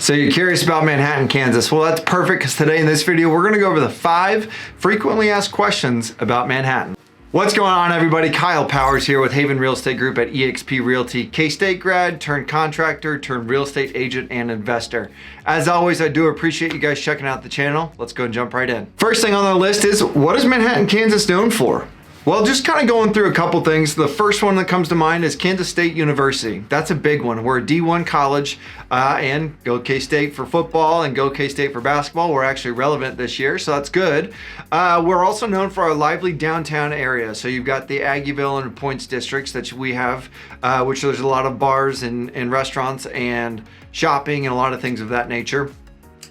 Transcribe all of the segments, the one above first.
So you're curious about Manhattan, Kansas. Well, that's perfect because today in this video, we're gonna go over the 5 frequently asked questions about Manhattan. What's going on, everybody? Kyle Powers here with Haven Real Estate Group at eXp Realty. K-State grad, turned contractor, turned real estate agent and investor. As always, I do appreciate you guys checking out the channel. Let's go and jump right in. First thing on the list is, what is Manhattan, Kansas known for? Well, just kind of going through a couple things. The first one that comes to mind is Kansas State University. That's a big one. We're a D1 college, and go K-State for football and go K-State for basketball. We're actually relevant this year, so that's good. We're also known for our lively downtown area. So you've got the Aggieville and Points districts that we have, which there's a lot of bars and restaurants and shopping and a lot of things of that nature.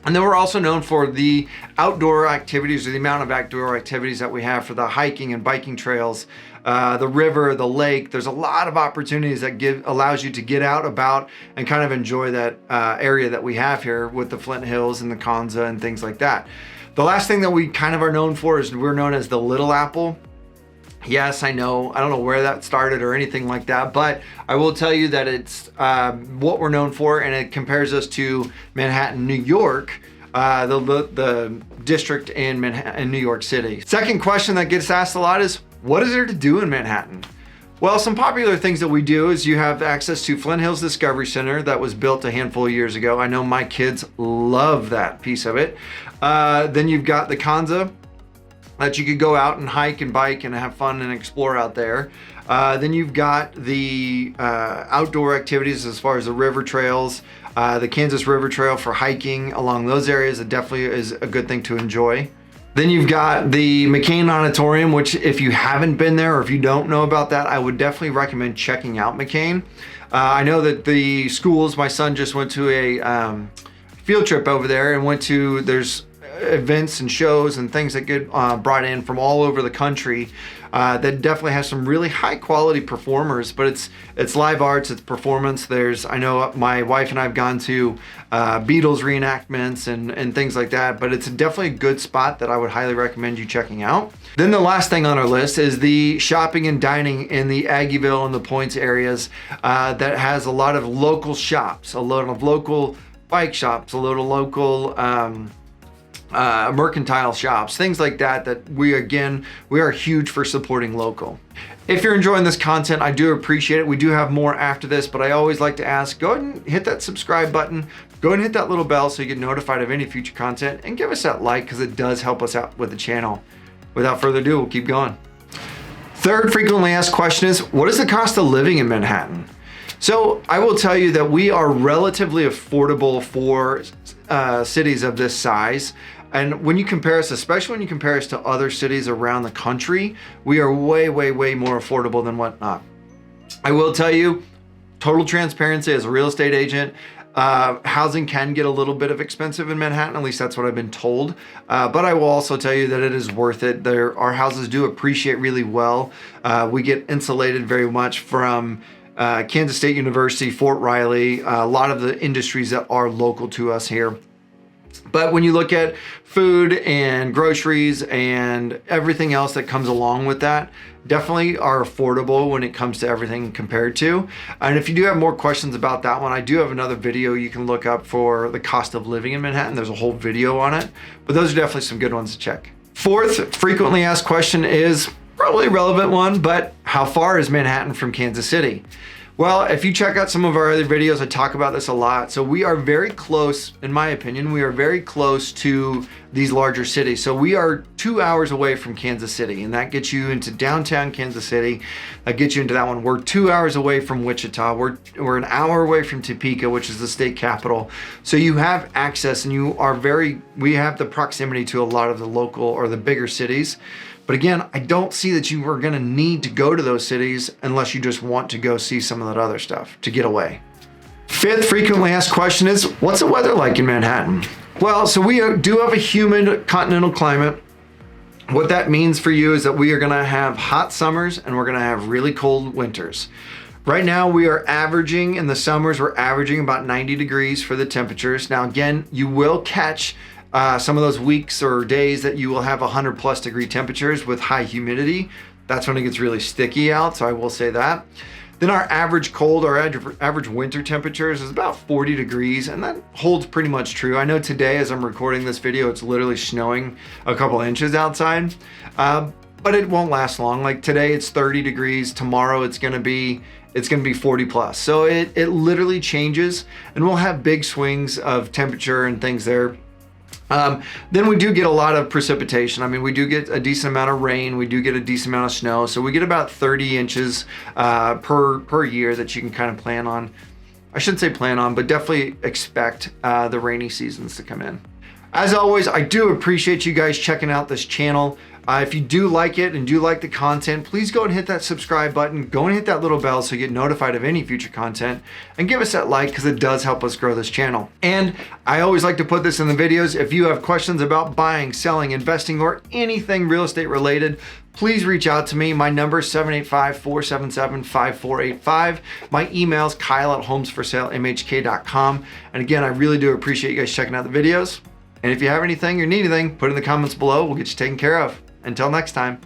And then we're also known for the outdoor activities, or the amount of outdoor activities that we have for the hiking and biking trails, the river, the lake. There's a lot of opportunities that allows you to get out about and kind of enjoy that area that we have here with the Flint Hills and the Kanza and things like that. The last thing that we kind of are known for is we're known as the Little Apple. Yes, I know. I don't know where that started or anything like that, but I will tell you that it's what we're known for, and it compares us to Manhattan, New York, the district in New York City. Second question that gets asked a lot is, what is there to do in Manhattan? Well, some popular things that we do is you have access to Flint Hills Discovery Center that was built a handful of years ago. I know my kids love that piece of it. Then you've got the Kanza, that you could go out and hike and bike and have fun and explore out there. Then you've got the outdoor activities as far as the river trails, the Kansas River Trail for hiking along those areas. It definitely is a good thing to enjoy. Then you've got the McCain Auditorium, which if you haven't been there or if you don't know about that, I would definitely recommend checking out McCain. I know that the schools, my son just went to a field trip over there and there's events and shows and things that get brought in from all over the country that definitely has some really high quality performers, but it's live arts, it's performance. I know my wife and I have gone to Beatles reenactments and things like that, but it's definitely a good spot that I would highly recommend you checking out. Then the last thing on our list is the shopping and dining in the Aggieville and the Points areas that has a lot of local shops, a lot of local bike shops, a lot of local mercantile shops, things like that we are huge for supporting local. If you're enjoying this content, I do appreciate it. We do have more after this, but I always like to ask, go ahead and hit that subscribe button, go ahead and hit that little bell so you get notified of any future content, and give us that like because it does help us out with the channel. Without further ado, we'll keep going. Third frequently asked question is, what is the cost of living in Manhattan? So I will tell you that we are relatively affordable for cities of this size. And when you compare us, especially when you compare us to other cities around the country, we are way, way, way more affordable than whatnot. I will tell you, total transparency as a real estate agent, housing can get a little bit of expensive in Manhattan, at least that's what I've been told. But I will also tell you that it is worth it. Our houses do appreciate really well. We get insulated very much from Kansas State University, Fort Riley, a lot of the industries that are local to us here. But when you look at food and groceries and everything else that comes along with that, definitely are affordable when it comes to everything compared to. And if you do have more questions about that one, I do have another video you can look up for the cost of living in Manhattan. There's a whole video on it, but those are definitely some good ones to check. Fourth frequently asked question is probably a relevant one, but how far is Manhattan from Kansas City? Well, if you check out some of our other videos, I talk about this a lot. So we are very close, in my opinion, we are very close to these larger cities. So we are 2 hours away from Kansas City, and that gets you into downtown Kansas City. That gets you into that one. We're 2 hours away from Wichita. We're an hour away from Topeka, which is the state capital. So you have access, and we have the proximity to a lot of the local or the bigger cities. But again, I don't see that you are going to need to go to those cities unless you just want to go see some of that other stuff to get away. Fifth frequently asked question is, what's the weather like in Manhattan? Well, so we do have a humid continental climate. What that means for you is that we are going to have hot summers and we're going to have really cold winters. Right now we are averaging, in the summers, we're averaging about 90 degrees for the temperatures. Now again, you will catch some of those weeks or days that you will have 100+ degree temperatures with high humidity. That's when it gets really sticky out, so I will say that. Then our average cold, our average winter temperatures is about 40 degrees, and that holds pretty much true. I know today, as I'm recording this video, it's literally snowing a couple inches outside, but it won't last long. Like today it's 30 degrees, tomorrow it's gonna be 40 plus. So it literally changes, and we'll have big swings of temperature and things there. Then we do get a lot of precipitation. I mean, we do get a decent amount of rain. We do get a decent amount of snow. So we get about 30 inches per year that you can kind of plan on. I shouldn't say plan on, but definitely expect the rainy seasons to come in. As always, I do appreciate you guys checking out this channel. If you do like it and do like the content, please go and hit that subscribe button. Go and hit that little bell so you get notified of any future content, and give us that like because it does help us grow this channel. And I always like to put this in the videos. If you have questions about buying, selling, investing, or anything real estate related, please reach out to me. My number is 785-477-5485. My email is kyle@homesforsalemhk.com. And again, I really do appreciate you guys checking out the videos. And if you have anything or need anything, put it in the comments below. We'll get you taken care of. Until next time.